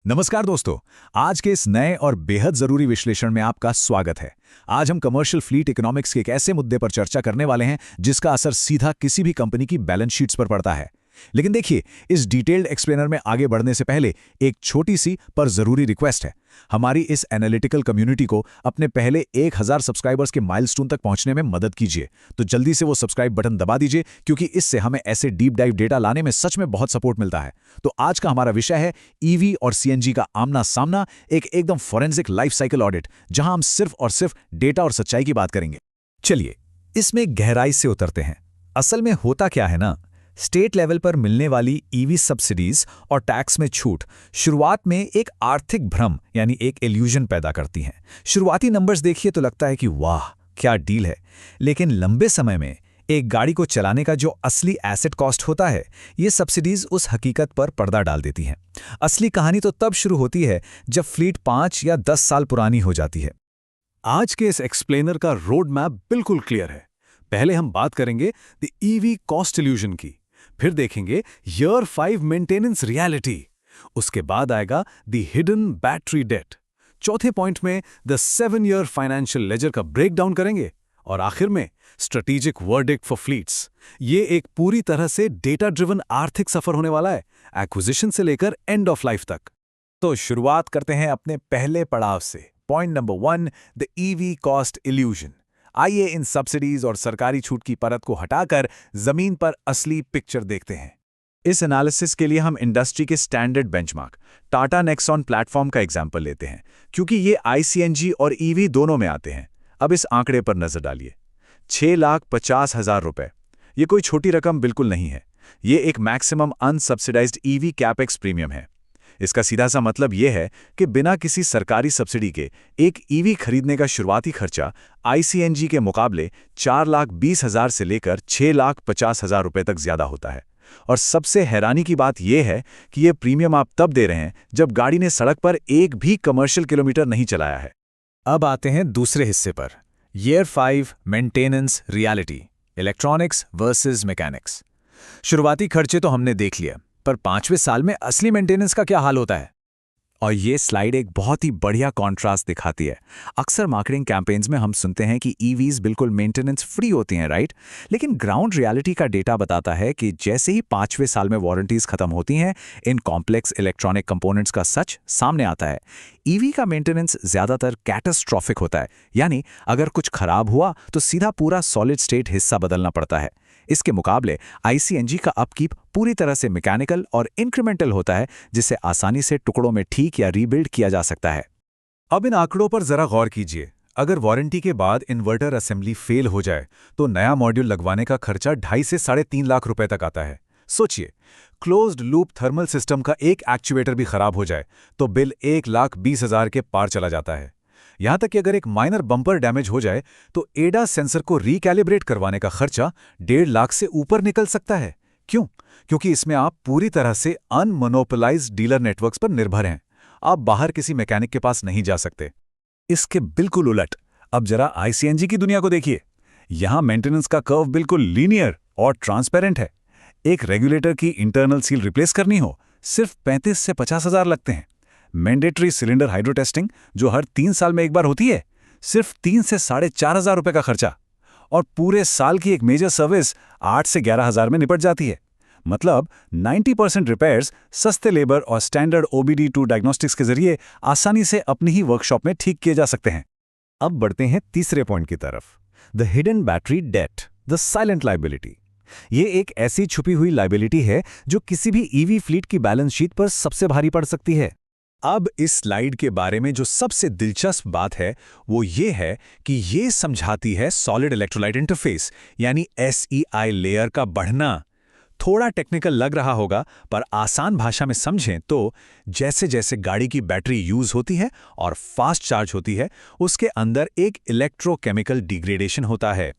नमस्कार दोस्तों। आज के इस नए और बेहद जरूरी विश्लेषण में आपका स्वागत है। आज हम कमर्शियल फ्लीट इकोनॉमिक्स के एक ऐसे मुद्दे पर चर्चा करने वाले हैं जिसका असर सीधा किसी भी कंपनी की बैलेंस शीट्स पर पड़ता है। लेकिन देखिए, इस डिटेल्ड एक्सप्लेनर में आगे बढ़ने से पहले एक छोटी सी पर जरूरी रिक्वेस्ट है। हमारी इस एनालिटिकल कम्युनिटी को अपने पहले 1000 सब्सक्राइबर्स के माइलस्टोन तक पहुंचने में मदद कीजिए। तो जल्दी से वो सब्सक्राइब बटन दबा दीजिए, क्योंकि इससे हमें ऐसे डीप डाइव डेटा लाने में सच में बहुत सपोर्ट मिलता है। तो आज का हमारा विषय है ईवी और सीएनजी का आमना सामना, एक एकदम फॉरेंसिक लाइफ साइकिल ऑडिट, जहां हम सिर्फ और सिर्फ डेटा और सच्चाई की बात करेंगे। चलिए इसमें गहराई से उतरते हैं। असल में होता क्या है ना, स्टेट लेवल पर मिलने वाली ईवी सब्सिडीज और टैक्स में छूट शुरुआत में एक आर्थिक भ्रम यानी एक इल्यूजन पैदा करती हैं। शुरुआती नंबर्स देखिए तो लगता है कि वाह क्या डील है, लेकिन लंबे समय में एक गाड़ी को चलाने का जो असली एसेट कॉस्ट होता है, ये सब्सिडीज उस हकीकत पर पर्दा डाल देती हैं। असली कहानी तो तब शुरू होती है जब फ्लीट 5 या 10 साल पुरानी हो जाती है। आज के इस एक्सप्लेनर का रोड मैप बिल्कुल क्लियर है। पहले हम बात करेंगे द ईवी कॉस्ट इल्यूजन की, फिर देखेंगे ईयर 5 मेंटेनेंस रियलिटी, उसके बाद आएगा द हिडन बैटरी डेट, चौथे पॉइंट में द 7-ईयर फाइनेंशियल लेजर का ब्रेकडाउन करेंगे, और आखिर में स्ट्रेटेजिक वर्डिक्ट फॉर फ्लीट्स। ये एक पूरी तरह से डेटा ड्रिवन आर्थिक सफर होने वाला है, एक्विजिशन से लेकर एंड ऑफ लाइफ तक। तो शुरुआत करते हैं अपने पहले पड़ाव से। Point number 1, the EV cost illusion. आइए इन सब्सिडीज और सरकारी छूट की परत को हटाकर जमीन पर असली पिक्चर देखते हैं। इस एनालिसिस के लिए हम इंडस्ट्री के standard benchmark Tata Nexon platform का एग्जाम्पल लेते हैं, क्योंकि ये आईसीएनजी और ईवी दोनों में आते हैं। अब इस आंकड़े पर नजर डालिए, 6,50,000 रुपए। ये कोई छोटी रकम बिल्कुल नहीं है। ये एक मैक्सिमम अनसब्सिडाइज्ड ईवी कैपेक्स प्रीमियम है। इसका सीधा सा मतलब यह है कि बिना किसी सरकारी सब्सिडी के एक ईवी खरीदने का शुरुआती खर्चा आईसीएनजी के मुकाबले 4,20,000 से लेकर 6,50,000 रुपए तक ज्यादा होता है। और सबसे हैरानी की बात यह है कि यह प्रीमियम आप तब दे रहे हैं जब गाड़ी ने सड़क पर एक भी कमर्शियल किलोमीटर नहीं चलाया है। अब आते हैं दूसरे हिस्से पर, year 5 maintenance reality, electronics versus mechanics. शुरुआती खर्चे तो हमने देख लिया, पर 5वें साल में असली मेंटेनेंस का क्या हाल होता है? और ये स्लाइड एक बहुत ही बढ़िया कॉन्ट्रास्ट दिखाती है। अक्सर मार्केटिंग कैंपेन्स में हम सुनते हैं कि ईवीज बिल्कुल मेंटेनेंस फ्री होती हैं, राइट? लेकिन ग्राउंड रियलिटी का डेटा बताता है कि जैसे ही 5वें साल में वारंटीज खत्म होती हैं, इन कॉम्प्लेक्स इलेक्ट्रॉनिक कंपोनेंट्स का सच सामने आता है। ईवी का मेंटेनेंस ज्यादातर कैटास्ट्रॉफिक होता है, यानी अगर कुछ खराब हुआ तो सीधा पूरा सॉलिड स्टेट हिस्सा बदलना पड़ता है। इसके मुकाबले आईसीएनजी का अपकीप पूरी तरह से मैकेनिकल और इंक्रीमेंटल होता है, जिसे आसानी से टुकड़ों में ठीक या रीबिल्ड किया जा सकता है। अब इन आंकड़ों पर जरा गौर कीजिए। अगर वारंटी के बाद इन्वर्टर असेंबली फेल हो जाए तो नया मॉड्यूल लगवाने का खर्चा 2.5 से 3.5 लाख रुपए तक आता है। सोचिए, क्लोज्ड लूप थर्मल सिस्टम का एक एक्चुएटर भी खराब हो जाए तो बिल 1,20,000 के पार चला जाता है। यहां तक कि अगर एक माइनर बम्पर डैमेज हो जाए तो एडास सेंसर को रिकैलिब्रेट करवाने का खर्चा 1.5 लाख से ऊपर निकल सकता है। क्यों? क्योंकि इसमें आप पूरी तरह से अनमोनोपोलाइज्ड डीलर नेटवर्क्स पर निर्भर हैं। आप बाहर किसी मैकेनिक के पास नहीं जा सकते। इसके बिल्कुल उलट अब जरा आईसीएनजी की दुनिया को देखिए। यहां मेंटेनेंस का कर्व बिल्कुल लीनियर और ट्रांसपेरेंट है। एक रेगुलेटर की इंटरनल सील रिप्लेस करनी हो सिर्फ 35 से 50,000 लगते हैं। मैंडेटरी सिलेंडर हाइड्रो टेस्टिंग, जो हर 3 साल में एक बार होती है, सिर्फ 3 से 4,500 रुपए का खर्चा। और पूरे साल की एक मेजर सर्विस 8 से 11,000 में निपट जाती है। मतलब 90% रिपेयर्स सस्ते लेबर और स्टैंडर्ड OBD2 डायग्नोस्टिक्स के जरिए आसानी से अपनी ही वर्कशॉप में ठीक किए जा सकते हैं। अब बढ़ते हैं तीसरे पॉइंट की तरफ, the hidden battery debt, the silent liability. ये एक ऐसी छुपी हुई लायबिलिटी है जो किसी भी ईवी फ्लीट की बैलेंस शीट पर सबसे भारी पड़ सकती है। अब इस स्लाइड के बारे में जो सबसे दिलचस्प बात है वो ये है कि ये समझाती है सॉलिड इलेक्ट्रोलाइट इंटरफेस यानी SEI लेयर का बढ़ना। थोड़ा टेक्निकल लग रहा होगा, पर आसान भाषा में समझें तो जैसे जैसे गाड़ी की बैटरी यूज होती है और फास्ट चार्ज होती है, उसके अंदर एक इलेक्ट्रोकेमिकल डिग्रेडेशन होता है।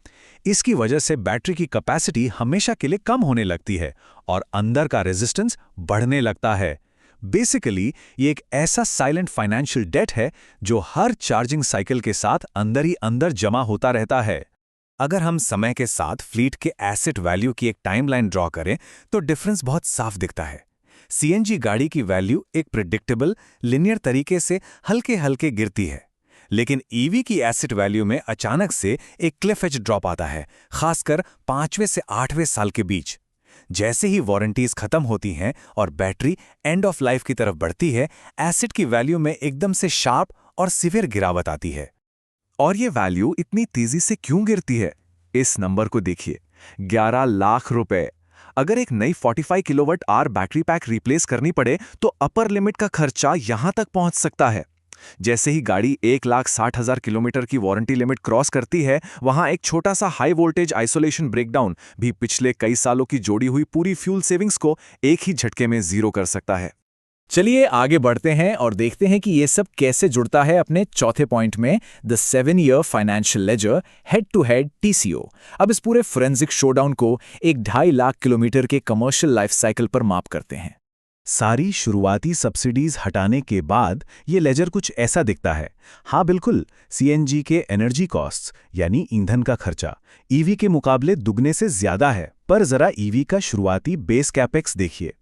इसकी वजह से बैटरी की कैपेसिटी हमेशा के लिए कम होने लगती है और अंदर का रेजिस्टेंस बढ़ने लगता है। बेसिकली ये एक ऐसा साइलेंट फाइनेंशियल डेट है जो हर चार्जिंग साइकिल के साथ अंदर ही अंदर जमा होता रहता है। अगर हम समय के साथ फ्लीट के एसेट वैल्यू की एक टाइमलाइन ड्रॉ करें तो डिफरेंस बहुत साफ दिखता है। सीएनजी गाड़ी की वैल्यू एक प्रिडिक्टेबल, लिनियर तरीके से हल्के हल्के गिरती है, लेकिन ईवी की एसेट वैल्यू में अचानक से एक क्लिफ एज ड्रॉप आता है, खासकर 5वें से 8वें साल के बीच। जैसे ही वारंटीज खत्म होती हैं और बैटरी एंड ऑफ लाइफ की तरफ बढ़ती है, एसेट की वैल्यू में एकदम से शार्प और सिवियर गिरावट आती है। और ये वैल्यू इतनी तेजी से क्यों गिरती है? इस नंबर को देखिए, 11 लाख रुपए। अगर एक नई 45 kilowatt hour battery pack replace करनी पड़े तो अपर लिमिट का खर्चा यहां तक पहुंच सकता है। जैसे ही गाड़ी 1,60,000 किलोमीटर की वारंटी लिमिट क्रॉस करती है, वहां एक छोटा सा हाई वोल्टेज आइसोलेशन ब्रेकडाउन भी पिछले कई सालों की जोड़ी हुई पूरी फ्यूल सेविंग्स को एक ही झटके में जीरो कर सकता है। चलिए आगे बढ़ते हैं और देखते हैं कि ये सब कैसे जुड़ता है अपने चौथे पॉइंट में, the 7-year financial ledger head to head TCO। अब इस पूरे फोरेंसिक शोडाउन को एक 2.5 लाख किलोमीटर के कमर्शियल लाइफ साइकिल पर माप करते हैं। सारी शुरुआती सब्सिडीज हटाने के बाद ये लेजर कुछ ऐसा दिखता है। हाँ बिल्कुल, सीएनजी के एनर्जी कॉस्ट्स यानी ईंधन का खर्चा ईवी के मुकाबले दुगने से ज्यादा है, पर जरा ईवी का शुरुआती बेस कैपेक्स देखिए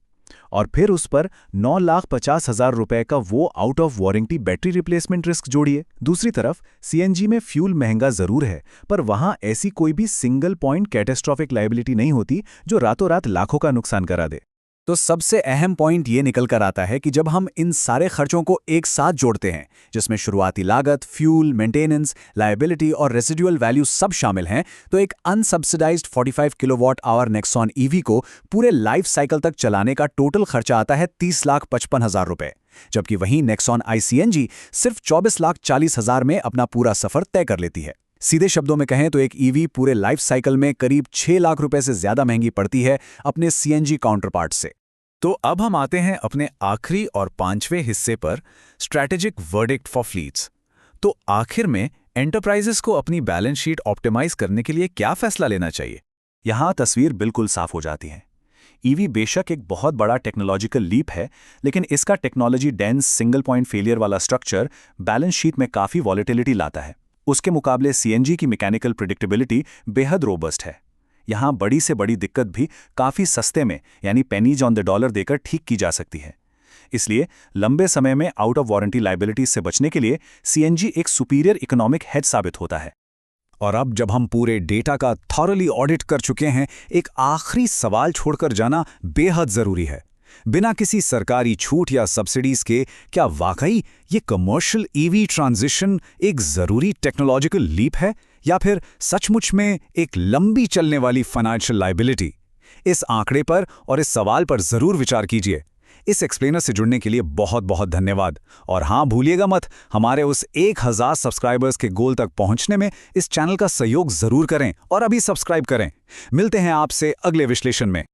और फिर उस पर 9,50,000 रुपए का वो out of warranty battery replacement risk जोड़िए। दूसरी तरफ सीएनजी में फ्यूल महंगा जरूर है, पर वहां ऐसी कोई भी सिंगल पॉइंट कैटेस्ट्रॉफिक लायबिलिटी नहीं होती जो रातों रात लाखों का नुकसान करा दे। तो सबसे अहम पॉइंट ये निकल कर आता है कि जब हम इन सारे खर्चों को एक साथ जोड़ते हैं, जिसमें शुरुआती लागत, फ्यूल, मेंटेनेंस, लायबिलिटी और रेसिडुअल वैल्यू सब शामिल हैं, तो एक अनसब्सिडाइज्ड 45 किलोवाट आवर नेक्सॉन ईवी को पूरे लाइफ साइकिल तक चलाने का टोटल खर्चा आता है 30,55,000 रुपए, जबकि वहीं नेक्सॉन ICNG सिर्फ 24,40,000 में अपना पूरा सफर तय कर लेती है। सीधे शब्दों में कहें तो एक ईवी पूरे लाइफ साइकिल में करीब 6 लाख रुपए से ज्यादा महंगी पड़ती है अपने सीएनजी काउंटरपार्ट से। तो अब हम आते हैं अपने आखिरी और 5वें हिस्से पर, स्ट्रैटेजिक वर्डिक्ट फॉर फ्लीट्स। तो आखिर में एंटरप्राइजेस को अपनी बैलेंस शीट ऑप्टिमाइज करने के लिए क्या फैसला लेना चाहिए? यहां तस्वीर बिल्कुल साफ हो जाती है। ईवी बेशक एक बहुत बड़ा टेक्नोलॉजिकल लीप है, लेकिन इसका technology dense single point failure वाला स्ट्रक्चर बैलेंस शीट में काफी वॉलेटिलिटी लाता है। उसके मुकाबले सीएनजी की मैकेनिकल प्रिडिक्टेबिलिटी बेहद रोबस्ट है। यहां बड़ी से बड़ी दिक्कत भी काफी सस्ते में, यानी पेनीज ऑन द डॉलर देकर ठीक की जा सकती है। इसलिए लंबे समय में आउट ऑफ वारंटी लायबिलिटीज से बचने के लिए सीएनजी एक सुपीरियर इकोनॉमिक हेड साबित होता है। और अब जब हम पूरे डेटा का थॉरली ऑडिट कर चुके हैं, एक आखिरी सवाल छोड़कर जाना बेहद जरूरी है। बिना किसी सरकारी छूट या सब्सिडीज के क्या वाकई ये कमर्शियल ईवी ट्रांजिशन एक जरूरी टेक्नोलॉजिकल लीप है, या फिर सचमुच में एक लंबी चलने वाली फाइनेंशियल लायबिलिटी? इस आंकड़े पर और इस सवाल पर जरूर विचार कीजिए। इस एक्सप्लेनर से जुड़ने के लिए बहुत बहुत धन्यवाद। और हाँ, भूलिएगा मत, हमारे उस 1000 सब्सक्राइबर्स के गोल तक पहुंचने में इस चैनल का सहयोग जरूर करें और अभी सब्सक्राइब करें। मिलते हैं आपसे अगले विश्लेषण में।